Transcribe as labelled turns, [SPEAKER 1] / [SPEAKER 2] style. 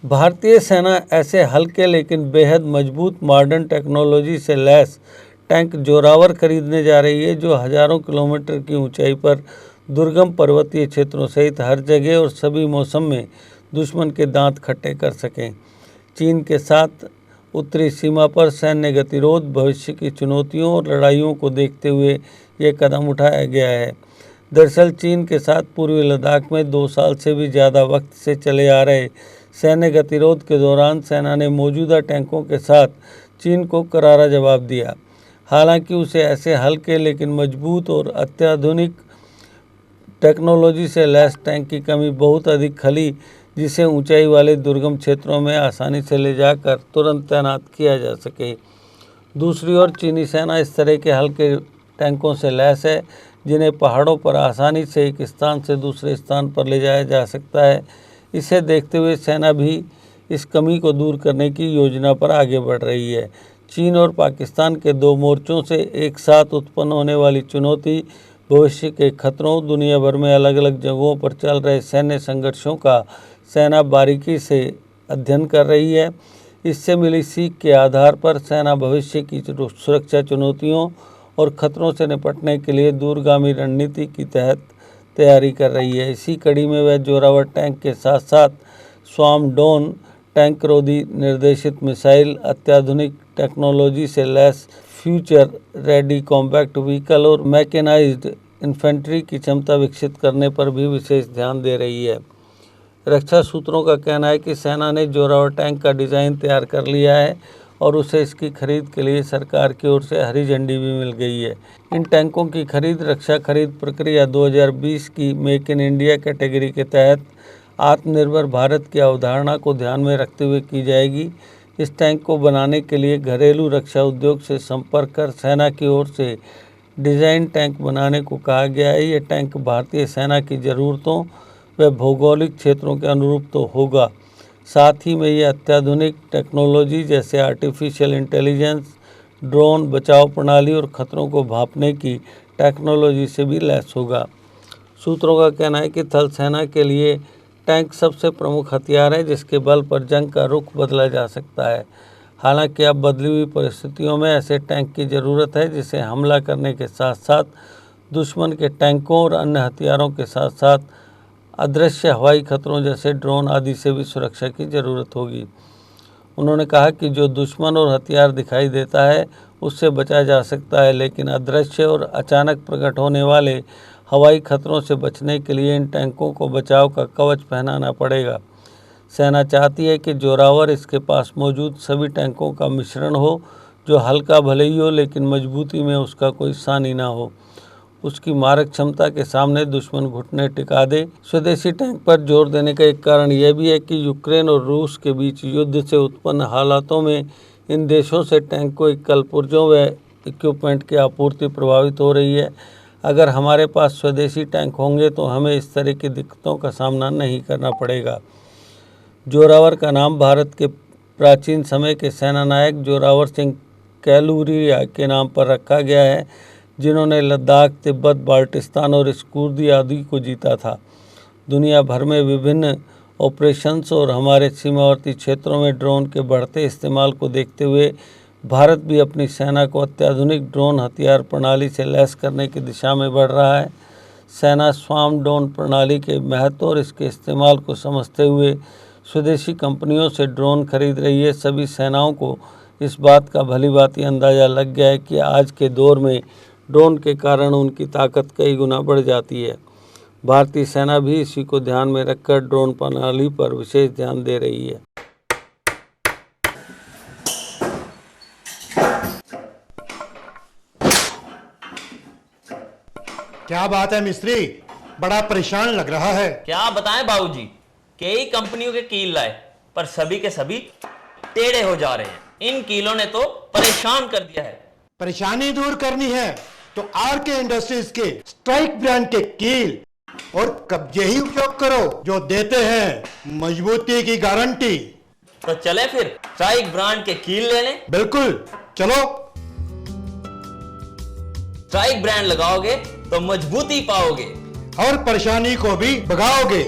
[SPEAKER 1] भारतीय सेना ऐसे हल्के लेकिन बेहद मजबूत मॉडर्न टेक्नोलॉजी से लैस टैंक जोरावर खरीदने जा रही है, जो हजारों किलोमीटर की ऊंचाई पर दुर्गम पर्वतीय क्षेत्रों सहित हर जगह और सभी मौसम में दुश्मन के दांत खट्टे कर सकें। चीन के साथ उत्तरी सीमा पर सैन्य गतिरोध, भविष्य की चुनौतियों और लड़ाइयों को देखते हुए ये कदम उठाया गया है। दरअसल चीन के साथ पूर्वी लद्दाख में 2 साल से भी ज़्यादा वक्त से चले आ रहे सैन्य गतिरोध के दौरान सेना ने मौजूदा टैंकों के साथ चीन को करारा जवाब दिया। हालांकि उसे ऐसे हल्के लेकिन मजबूत और अत्याधुनिक टेक्नोलॉजी से लैस टैंक की कमी बहुत अधिक खली, जिसे ऊंचाई वाले दुर्गम क्षेत्रों में आसानी से ले जाकर तुरंत तैनात किया जा सके। दूसरी ओर चीनी सेना इस तरह के हल्के टैंकों से लैस है जिन्हें पहाड़ों पर आसानी से एक स्थान से दूसरे स्थान पर ले जाया जा सकता है। इसे देखते हुए सेना भी इस कमी को दूर करने की योजना पर आगे बढ़ रही है। चीन और पाकिस्तान के 2 मोर्चों से एक साथ उत्पन्न होने वाली चुनौती, भविष्य के खतरों, दुनिया भर में अलग अलग जगहों पर चल रहे सैन्य संघर्षों का सेना बारीकी से अध्ययन कर रही है। इससे मिली सीख के आधार पर सेना भविष्य की सुरक्षा चुनौतियों और खतरों से निपटने के लिए दूरगामी रणनीति के तहत तैयारी कर रही है। इसी कड़ी में वह जोरावर टैंक के साथ साथ स्वार्म ड्रोन, टैंक रोधी निर्देशित मिसाइल, अत्याधुनिक टेक्नोलॉजी से lace future ready compact vehicle और मैकेनाइज्ड इन्फेंट्री की क्षमता विकसित करने पर भी विशेष ध्यान दे रही है। रक्षा सूत्रों का कहना है कि सेना ने जोरावर टैंक का डिज़ाइन तैयार कर लिया है और उसे इसकी खरीद के लिए सरकार की ओर से हरी झंडी भी मिल गई है। इन टैंकों की खरीद रक्षा खरीद प्रक्रिया 2020 की मेक इन इंडिया कैटेगरी के तहत आत्मनिर्भर भारत की अवधारणा को ध्यान में रखते हुए की जाएगी। इस टैंक को बनाने के लिए घरेलू रक्षा उद्योग से संपर्क कर सेना की ओर से डिज़ाइन टैंक बनाने को कहा गया है। ये टैंक भारतीय सेना की ज़रूरतों व भौगोलिक क्षेत्रों के अनुरूप तो होगा, साथ ही में ये अत्याधुनिक टेक्नोलॉजी जैसे आर्टिफिशियल इंटेलिजेंस, ड्रोन बचाव प्रणाली और खतरों को भांपने की टेक्नोलॉजी से भी लैस होगा। सूत्रों का कहना है कि थल सेना के लिए टैंक सबसे प्रमुख हथियार है जिसके बल पर जंग का रुख बदला जा सकता है। हालांकि अब बदली हुई परिस्थितियों में ऐसे टैंक की ज़रूरत है जिसे हमला करने के साथ साथ दुश्मन के टैंकों और अन्य हथियारों के साथ साथ अदृश्य हवाई खतरों जैसे ड्रोन आदि से भी सुरक्षा की ज़रूरत होगी। उन्होंने कहा कि जो दुश्मन और हथियार दिखाई देता है उससे बचा जा सकता है, लेकिन अदृश्य और अचानक प्रकट होने वाले हवाई खतरों से बचने के लिए इन टैंकों को बचाव का कवच पहनाना पड़ेगा। सेना चाहती है कि जोरावर इसके पास मौजूद सभी टैंकों का मिश्रण हो, जो हल्का भले ही हो लेकिन मजबूती में उसका कोई सानी ना हो। उसकी मारक क्षमता के सामने दुश्मन घुटने टिका दे। स्वदेशी टैंक पर जोर देने का एक कारण यह भी है कि यूक्रेन और रूस के बीच युद्ध से उत्पन्न हालातों में इन देशों से टैंकों, कलपुर्जों व इक्विपमेंट की आपूर्ति प्रभावित हो रही है। अगर हमारे पास स्वदेशी टैंक होंगे तो हमें इस तरह की दिक्कतों का सामना नहीं करना पड़ेगा। जोरावर का नाम भारत के प्राचीन समय के सेना नायक जोरावर सिंह कैलूरिया के नाम पर रखा गया है, जिन्होंने लद्दाख, तिब्बत, बाल्टिस्तान और स्कूर्दी आदि को जीता था। दुनिया भर में विभिन्न ऑपरेशंस और हमारे सीमावर्ती क्षेत्रों में ड्रोन के बढ़ते इस्तेमाल को देखते हुए भारत भी अपनी सेना को अत्याधुनिक ड्रोन हथियार प्रणाली से लैस करने की दिशा में बढ़ रहा है। सेना स्वार्म ड्रोन प्रणाली के महत्व और इसके इस्तेमाल को समझते हुए स्वदेशी कंपनियों से ड्रोन खरीद रही है। सभी सेनाओं को इस बात का भलीभांति अंदाज़ा लग गया है कि आज के दौर में ड्रोन के कारण उनकी ताकत कई गुना बढ़ जाती है। भारतीय सेना भी इसी को ध्यान में रखकर ड्रोन प्रणाली पर विशेष ध्यान दे रही है।
[SPEAKER 2] क्या बात है मिस्त्री, बड़ा परेशान लग रहा है।
[SPEAKER 3] क्या बताएं बाबूजी, कई कंपनियों के कील लाए पर सभी के सभी टेढ़े हो जा रहे हैं। इन कीलों ने तो परेशान कर दिया है।
[SPEAKER 2] परेशानी दूर करनी है तो आरके इंडस्ट्रीज के स्ट्राइक ब्रांड के कील और कब्जे ही उपयोग करो, जो देते हैं मजबूती की गारंटी।
[SPEAKER 3] तो चले फिर स्ट्राइक ब्रांड के कील लेने।
[SPEAKER 2] बिल्कुल, चलो।
[SPEAKER 3] स्ट्राइक ब्रांड लगाओगे तो मजबूती पाओगे
[SPEAKER 2] और परेशानी को भी भगाओगे।